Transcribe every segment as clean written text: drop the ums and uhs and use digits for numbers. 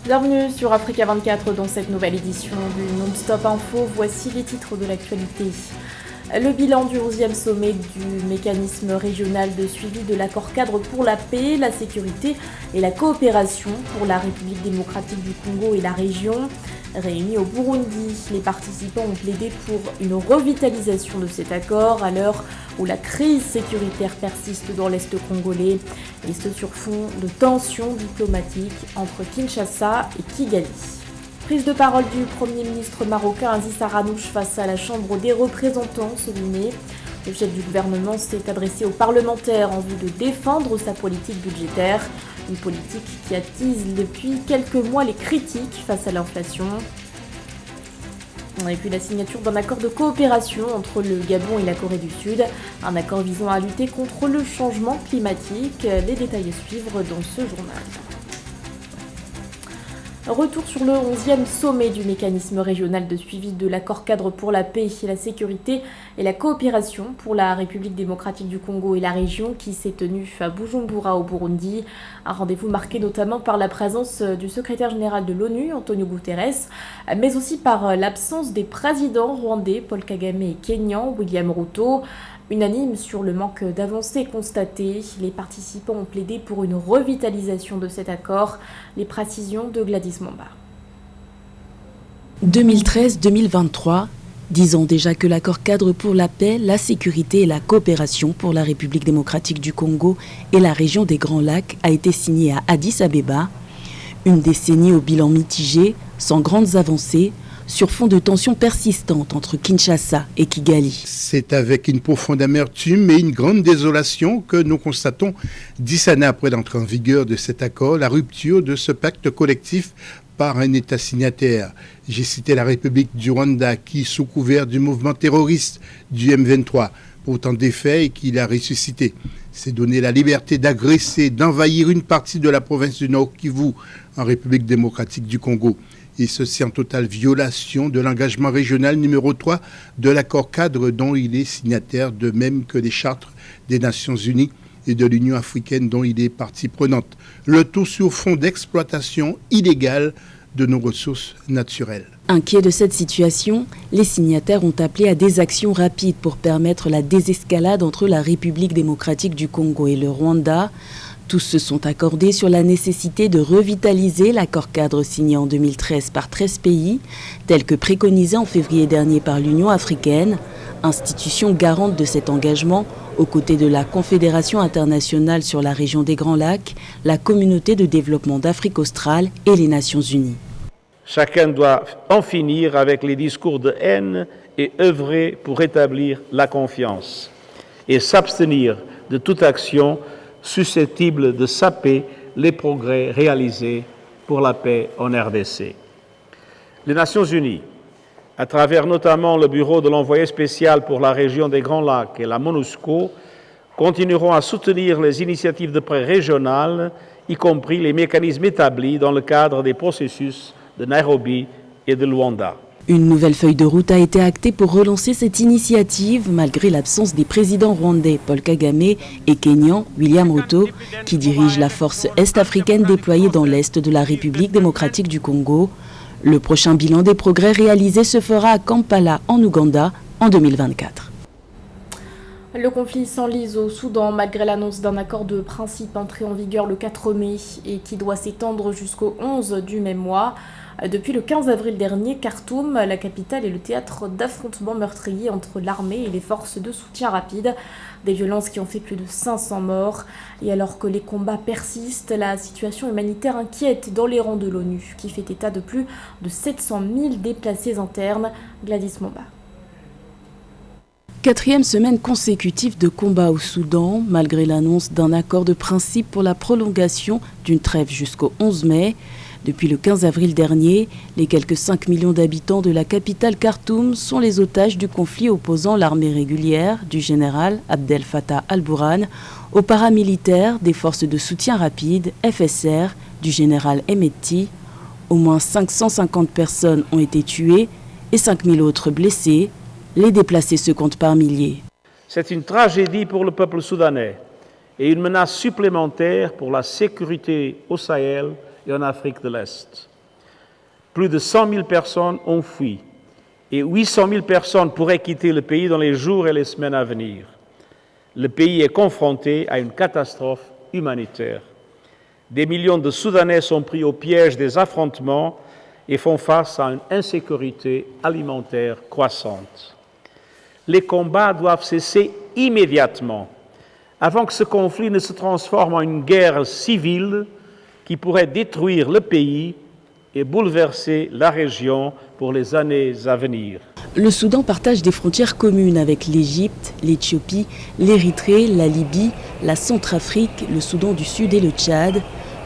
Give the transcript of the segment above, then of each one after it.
Bienvenue sur Africa 24 dans cette nouvelle édition du Non-Stop Info. Voici les titres de l'actualité. Le bilan du 11e sommet du mécanisme régional de suivi de l'accord cadre pour la paix, la sécurité et la coopération pour la République démocratique du Congo et la région. Réunis au Burundi, les participants ont plaidé pour une revitalisation de cet accord à l'heure où la crise sécuritaire persiste dans l'Est congolais, et ce sur fond de tensions diplomatiques entre Kinshasa et Kigali. Prise de parole du Premier ministre marocain Aziz Arranouch face à la Chambre des représentants ce mai. Le chef du gouvernement s'est adressé aux parlementaires en vue de défendre sa politique budgétaire. Une politique qui attise depuis quelques mois les critiques face à l'inflation. Et puis la signature d'un accord de coopération entre le Gabon et la Corée du Sud. Un accord visant à lutter contre le changement climatique. Les détails à suivre dans ce journal. Retour sur le 11e sommet du mécanisme régional de suivi de l'accord cadre pour la paix, la sécurité et la coopération pour la République démocratique du Congo et la région qui s'est tenu à Bujumbura au Burundi. Un rendez-vous marqué notamment par la présence du secrétaire général de l'ONU, Antonio Guterres, mais aussi par l'absence des présidents rwandais, Paul Kagame et Kenyan, William Ruto. Unanime sur le manque d'avancées constatées, les participants ont plaidé pour une revitalisation de cet accord. Les précisions de Gladys Momba. 2013-2023, 10 ans déjà que l'accord cadre pour la paix, la sécurité et la coopération pour la République démocratique du Congo et la région des Grands Lacs a été signé à Addis Abeba. Une décennie au bilan mitigé, sans grandes avancées, sur fond de tensions persistantes entre Kinshasa et Kigali. C'est avec une profonde amertume et une grande désolation que nous constatons, 10 années après l'entrée en vigueur de cet accord, la rupture de ce pacte collectif par un État signataire. J'ai cité la République du Rwanda qui, sous couvert du mouvement terroriste du M23, pour autant défait et qui l'a ressuscité, s'est donné la liberté d'agresser, d'envahir une partie de la province du Nord Kivu en République démocratique du Congo. Et ceci en totale violation de l'engagement régional numéro 3 de l'accord cadre dont il est signataire, de même que les chartes des Nations Unies et de l'Union africaine dont il est partie prenante. Le tout sur fond d'exploitation illégale de nos ressources naturelles. Inquiets de cette situation, les signataires ont appelé à des actions rapides pour permettre la désescalade entre la République démocratique du Congo et le Rwanda. Tous se sont accordés sur la nécessité de revitaliser l'accord cadre signé en 2013 par 13 pays, tel que préconisé en février dernier par l'Union africaine, institution garante de cet engagement, aux côtés de la Confédération internationale sur la région des Grands Lacs, la Communauté de développement d'Afrique australe et les Nations unies. Chacun doit en finir avec les discours de haine et œuvrer pour rétablir la confiance et s'abstenir de toute action susceptible de saper les progrès réalisés pour la paix en RDC. Les Nations Unies, à travers notamment le bureau de l'envoyé spécial pour la région des Grands Lacs et la MONUSCO, continueront à soutenir les initiatives de paix régionales, y compris les mécanismes établis dans le cadre des processus de Nairobi et de Luanda. Une nouvelle feuille de route a été actée pour relancer cette initiative, malgré l'absence des présidents rwandais Paul Kagame et Kenyan William Ruto, qui dirigent la force est-africaine déployée dans l'est de la République démocratique du Congo. Le prochain bilan des progrès réalisés se fera à Kampala, en Ouganda, en 2024. Le conflit s'enlise au Soudan malgré l'annonce d'un accord de principe entré en vigueur le 4 mai et qui doit s'étendre jusqu'au 11 du même mois. Depuis le 15 avril dernier, Khartoum, la capitale, est le théâtre d'affrontements meurtriers entre l'armée et les forces de soutien rapide. Des violences qui ont fait plus de 500 morts. Et alors que les combats persistent, la situation humanitaire inquiète dans les rangs de l'ONU, qui fait état de plus de 700 000 déplacés internes. Gladys Momba. 4e semaine consécutive de combats au Soudan, malgré l'annonce d'un accord de principe pour la prolongation d'une trêve jusqu'au 11 mai. Depuis le 15 avril dernier, les quelques 5 millions d'habitants de la capitale Khartoum sont les otages du conflit opposant l'armée régulière du général Abdel Fattah al-Burhan aux paramilitaires des forces de soutien rapide FSR du général Hemedti. Au moins 550 personnes ont été tuées et 5000 autres blessées. Les déplacés se comptent par milliers. C'est une tragédie pour le peuple soudanais et une menace supplémentaire pour la sécurité au Sahel et en Afrique de l'Est. Plus de 100 000 personnes ont fui et 800 000 personnes pourraient quitter le pays dans les jours et les semaines à venir. Le pays est confronté à une catastrophe humanitaire. Des millions de Soudanais sont pris au piège des affrontements et font face à une insécurité alimentaire croissante. Les combats doivent cesser immédiatement avant que ce conflit ne se transforme en une guerre civile qui pourrait détruire le pays et bouleverser la région pour les années à venir. Le Soudan partage des frontières communes avec l'Égypte, l'Éthiopie, l'Érythrée, la Libye, la Centrafrique, le Soudan du Sud et le Tchad.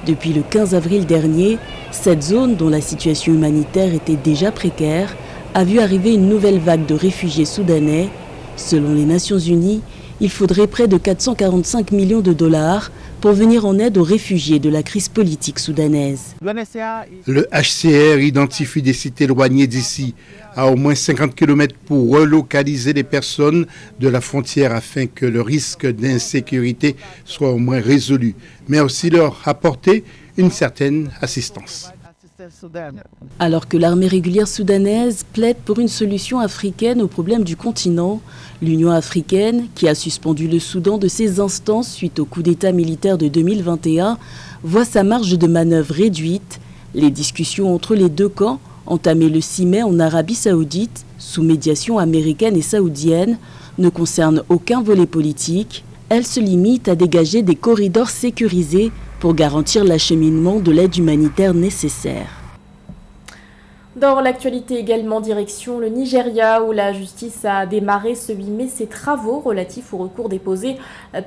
Depuis le 15 avril dernier, cette zone, dont la situation humanitaire était déjà précaire, a vu arriver une nouvelle vague de réfugiés soudanais. Selon les Nations Unies, il faudrait près de 445 millions de dollars pour venir en aide aux réfugiés de la crise politique soudanaise. Le HCR identifie des sites éloignés d'ici à au moins 50 km pour relocaliser les personnes de la frontière afin que le risque d'insécurité soit au moins résolu, mais aussi leur apporter une certaine assistance. Alors que l'armée régulière soudanaise plaide pour une solution africaine aux problèmes du continent, l'Union africaine, qui a suspendu le Soudan de ses instances suite au coup d'État militaire de 2021, voit sa marge de manœuvre réduite. Les discussions entre les deux camps, entamées le 6 mai en Arabie saoudite, sous médiation américaine et saoudienne, ne concernent aucun volet politique. Elles se limitent à dégager des corridors sécurisés pour garantir l'acheminement de l'aide humanitaire nécessaire. Dans l'actualité également, direction le Nigeria, où la justice a démarré ce 8 mai ses travaux relatifs au recours déposé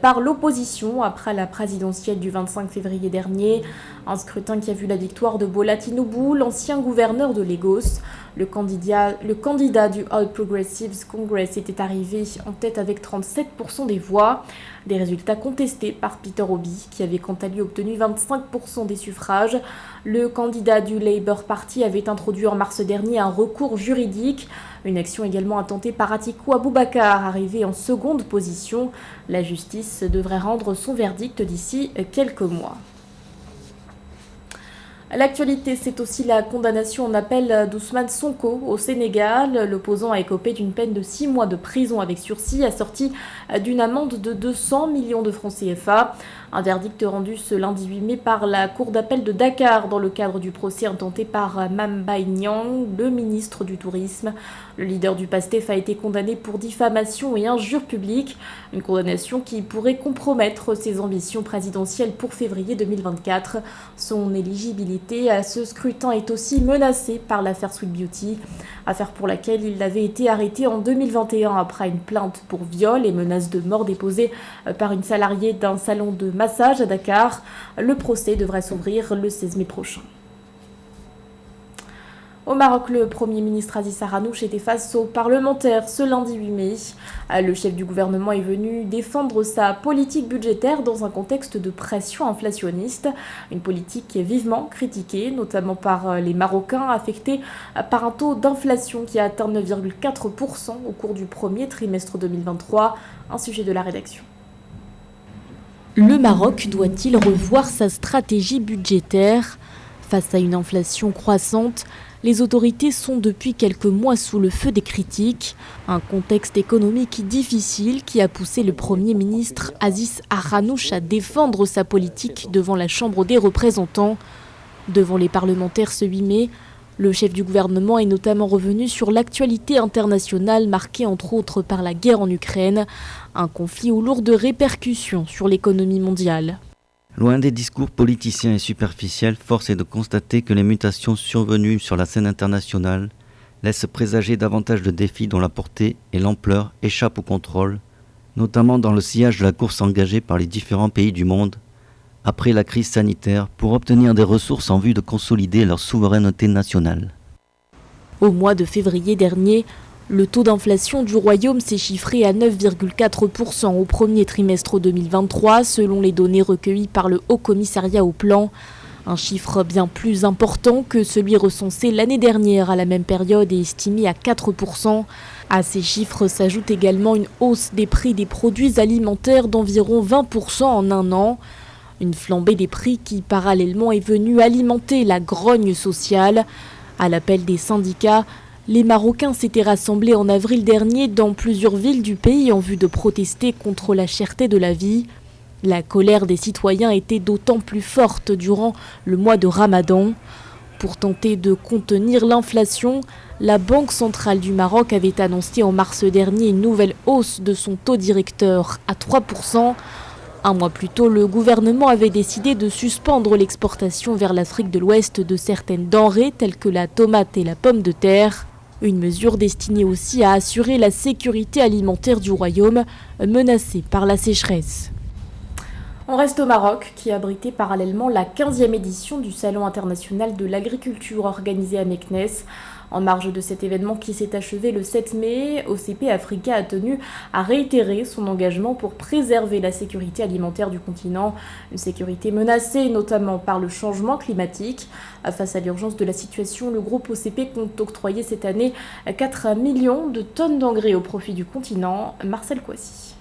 par l'opposition après la présidentielle du 25 février dernier. Un scrutin qui a vu la victoire de Bola Tinubu, l'ancien gouverneur de Lagos. Le candidat du All Progressives Congress était arrivé en tête avec 37% des voix. Des résultats contestés par Peter Obi, qui avait quant à lui obtenu 25% des suffrages. Le candidat du Labour Party avait introduit en mars dernier un recours juridique. Une action également intentée par Atiku Abubakar, arrivé en seconde position. La justice devrait rendre son verdict d'ici quelques mois. L'actualité, c'est aussi la condamnation en appel d'Ousmane Sonko au Sénégal. L'opposant a écopé d'une peine de 6 mois de prison avec sursis, assortie d'une amende de 200 millions de francs CFA. Un verdict rendu ce lundi 8 mai par la Cour d'appel de Dakar dans le cadre du procès intenté par Mame Mbaye Niang, le ministre du Tourisme. Le leader du PASTEF a été condamné pour diffamation et injure publique, une condamnation qui pourrait compromettre ses ambitions présidentielles pour février 2024. Son éligibilité à ce scrutin est aussi menacée par l'affaire Sweet Beauty, affaire pour laquelle il avait été arrêté en 2021 après une plainte pour viol et menace de mort déposée par une salariée d'un salon de massage à Dakar. Le procès devrait s'ouvrir le 16 mai prochain. Au Maroc, le Premier ministre Aziz Arranouch était face aux parlementaires ce lundi 8 mai. Le chef du gouvernement est venu défendre sa politique budgétaire dans un contexte de pression inflationniste. Une politique qui est vivement critiquée, notamment par les Marocains, affectés par un taux d'inflation qui a atteint 9,4% au cours du premier trimestre 2023. Un sujet de la rédaction. Le Maroc doit-il revoir sa stratégie budgétaire ? Face à une inflation croissante, les autorités sont depuis quelques mois sous le feu des critiques. Un contexte économique difficile qui a poussé le Premier ministre Aziz Arranouch à défendre sa politique devant la Chambre des représentants. Devant les parlementaires ce 8 mai, le chef du gouvernement est notamment revenu sur l'actualité internationale marquée entre autres par la guerre en Ukraine, un conflit aux lourdes répercussions sur l'économie mondiale. Loin des discours politiciens et superficiels, force est de constater que les mutations survenues sur la scène internationale laissent présager davantage de défis dont la portée et l'ampleur échappent au contrôle, notamment dans le sillage de la course engagée par les différents pays du monde après la crise sanitaire pour obtenir des ressources en vue de consolider leur souveraineté nationale. Au mois de février dernier, le taux d'inflation du Royaume s'est chiffré à 9,4% au premier trimestre 2023, selon les données recueillies par le Haut Commissariat au Plan. Un chiffre bien plus important que celui recensé l'année dernière à la même période et estimé à 4%. À ces chiffres s'ajoute également une hausse des prix des produits alimentaires d'environ 20% en un an. Une flambée des prix qui parallèlement est venue alimenter la grogne sociale. À l'appel des syndicats, les Marocains s'étaient rassemblés en avril dernier dans plusieurs villes du pays en vue de protester contre la cherté de la vie. La colère des citoyens était d'autant plus forte durant le mois de Ramadan. Pour tenter de contenir l'inflation, la Banque centrale du Maroc avait annoncé en mars dernier une nouvelle hausse de son taux directeur à 3%. Un mois plus tôt, le gouvernement avait décidé de suspendre l'exportation vers l'Afrique de l'Ouest de certaines denrées telles que la tomate et la pomme de terre. Une mesure destinée aussi à assurer la sécurité alimentaire du royaume, menacé par la sécheresse. On reste au Maroc, qui abritait parallèlement la 15e édition du Salon international de l'agriculture organisé à Meknès. En marge de cet événement qui s'est achevé le 7 mai, OCP Africa a tenu à réitérer son engagement pour préserver la sécurité alimentaire du continent. Une sécurité menacée notamment par le changement climatique. Face à l'urgence de la situation, le groupe OCP compte octroyer cette année 4 millions de tonnes d'engrais au profit du continent. Marcel Kouassi.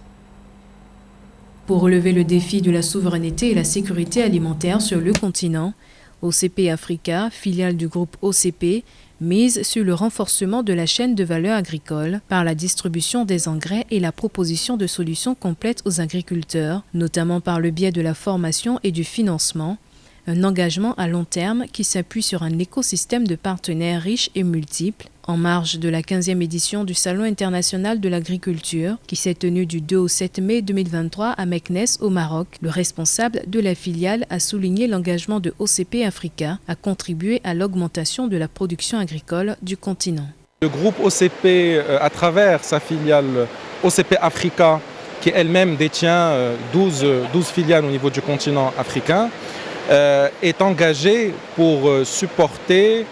Pour relever le défi de la souveraineté et la sécurité alimentaire sur le continent, OCP Africa, filiale du groupe OCP, mise sur le renforcement de la chaîne de valeur agricole par la distribution des engrais et la proposition de solutions complètes aux agriculteurs, notamment par le biais de la formation et du financement, un engagement à long terme qui s'appuie sur un écosystème de partenaires riches et multiples, en marge de la 15e édition du Salon international de l'agriculture qui s'est tenu du 2 au 7 mai 2023 à Meknès au Maroc. Le responsable de la filiale a souligné l'engagement de OCP Africa à contribuer à l'augmentation de la production agricole du continent. Le groupe OCP, à travers sa filiale OCP Africa, qui elle-même détient 12 filiales au niveau du continent africain, est engagé pour supporter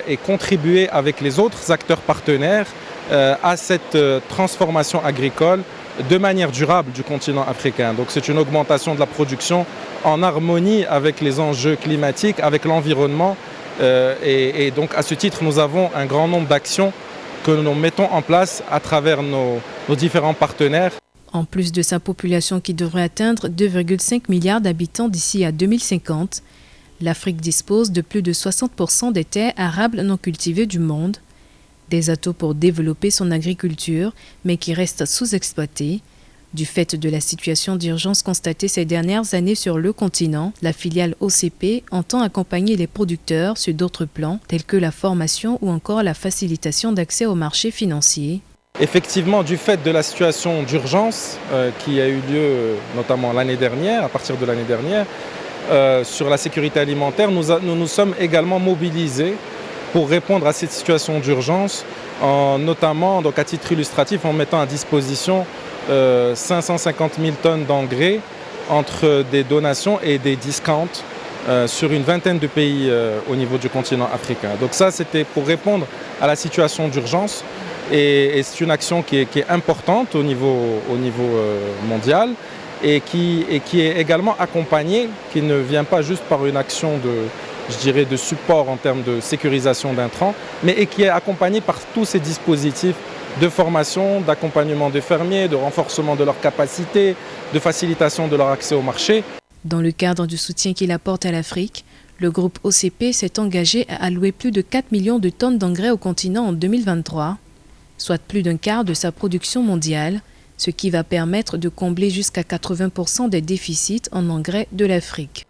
et contribuer avec les autres acteurs partenaires à cette transformation agricole de manière durable du continent africain. Donc c'est une augmentation de la production en harmonie avec les enjeux climatiques, avec l'environnement. Et donc à ce titre, nous avons un grand nombre d'actions que nous mettons en place à travers nos différents partenaires. En plus de sa population qui devrait atteindre 2,5 milliards d'habitants d'ici à 2050, l'Afrique dispose de plus de 60% des terres arables non cultivées du monde, des atouts pour développer son agriculture, mais qui restent sous-exploités. Du fait de la situation d'urgence constatée ces dernières années sur le continent, la filiale OCP entend accompagner les producteurs sur d'autres plans, tels que la formation ou encore la facilitation d'accès aux marchés financiers. Effectivement, du fait de la situation d'urgence qui a eu lieu notamment l'année dernière, à partir de l'année dernière, sur la sécurité alimentaire, nous nous sommes également mobilisés pour répondre à cette situation d'urgence, notamment, donc à titre illustratif, en mettant à disposition 550 000 tonnes d'engrais entre des donations et des discounts sur une vingtaine de pays au niveau du continent africain. Donc ça, c'était pour répondre à la situation d'urgence et c'est une action qui est importante au niveau mondial et qui est également accompagnée, qui ne vient pas juste par une action de support en termes de sécurisation d'intrants, mais qui est accompagnée par tous ces dispositifs de formation, d'accompagnement des fermiers, de renforcement de leurs capacités, de facilitation de leur accès au marché. Dans le cadre du soutien qu'il apporte à l'Afrique, le groupe OCP s'est engagé à allouer plus de 4 millions de tonnes d'engrais au continent en 2023, soit plus d'un quart de sa production mondiale, ce qui va permettre de combler jusqu'à 80% des déficits en engrais de l'Afrique.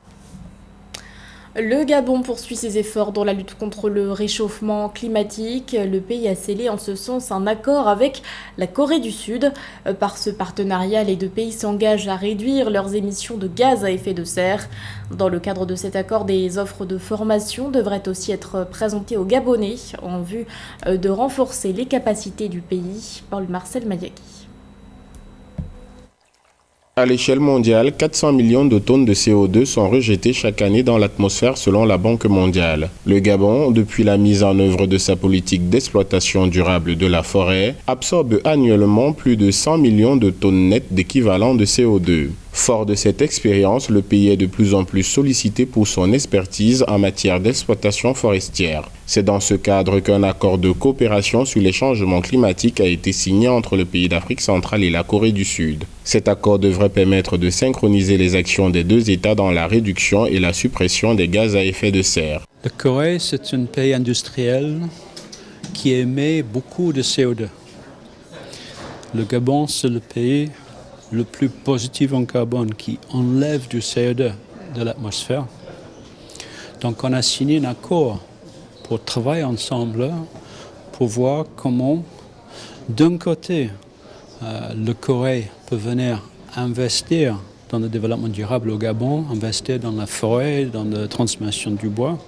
Le Gabon poursuit ses efforts dans la lutte contre le réchauffement climatique. Le pays a scellé en ce sens un accord avec la Corée du Sud. Par ce partenariat, les deux pays s'engagent à réduire leurs émissions de gaz à effet de serre. Dans le cadre de cet accord, des offres de formation devraient aussi être présentées aux Gabonais en vue de renforcer les capacités du pays. Paul Marcel Mayaki. À l'échelle mondiale, 400 millions de tonnes de CO2 sont rejetées chaque année dans l'atmosphère selon la Banque mondiale. Le Gabon, depuis la mise en œuvre de sa politique d'exploitation durable de la forêt, absorbe annuellement plus de 100 millions de tonnes nettes d'équivalent de CO2. Fort de cette expérience, le pays est de plus en plus sollicité pour son expertise en matière d'exploitation forestière. C'est dans ce cadre qu'un accord de coopération sur les changements climatiques a été signé entre le pays d'Afrique centrale et la Corée du Sud. Cet accord devrait permettre de synchroniser les actions des deux États dans la réduction et la suppression des gaz à effet de serre. La Corée, c'est un pays industriel qui émet beaucoup de CO2. Le Gabon, c'est le pays le plus positif en carbone qui enlève du CO2 de l'atmosphère. Donc on a signé un accord pour travailler ensemble, pour voir comment, d'un côté, le Corée peut venir investir dans le développement durable au Gabon, investir dans la forêt, dans la transmission du bois.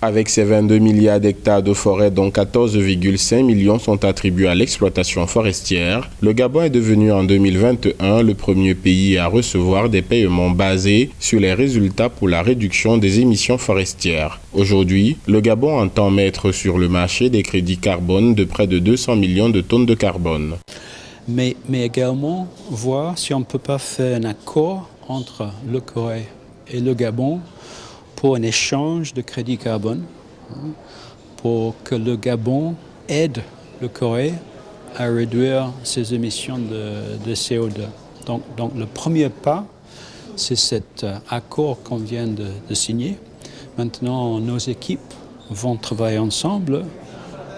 Avec ses 22 milliards d'hectares de forêt, dont 14,5 millions sont attribués à l'exploitation forestière, le Gabon est devenu en 2021 le premier pays à recevoir des paiements basés sur les résultats pour la réduction des émissions forestières. Aujourd'hui, le Gabon entend mettre sur le marché des crédits carbone de près de 200 millions de tonnes de carbone. Mais également voir si on ne peut pas faire un accord entre le Corée et le Gabon pour un échange de crédits carbone, pour que le Gabon aide le Corée à réduire ses émissions de CO2. Donc le premier pas, c'est cet accord qu'on vient de signer. Maintenant, nos équipes vont travailler ensemble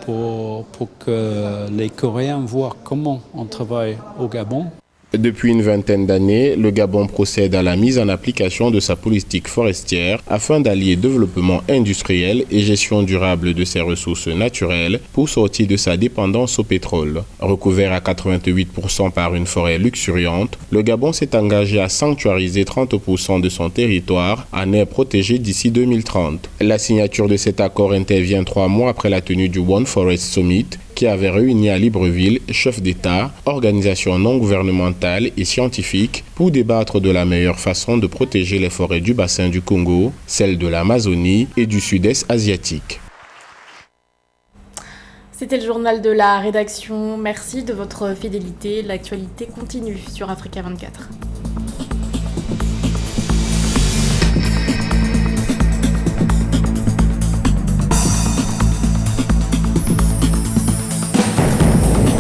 pour que les Coréens voient comment on travaille au Gabon. Depuis une vingtaine d'années, le Gabon procède à la mise en application de sa politique forestière afin d'allier développement industriel et gestion durable de ses ressources naturelles pour sortir de sa dépendance au pétrole. Recouvert à 88% par une forêt luxuriante, le Gabon s'est engagé à sanctuariser 30% de son territoire en aire protégée d'ici 2030. La signature de cet accord intervient 3 mois après la tenue du One Forest Summit, qui avait réuni à Libreville chefs d'État, organisations non gouvernementales et scientifiques pour débattre de la meilleure façon de protéger les forêts du bassin du Congo, celles de l'Amazonie et du sud-est asiatique. C'était le journal de la rédaction. Merci de votre fidélité. L'actualité continue sur Africa 24.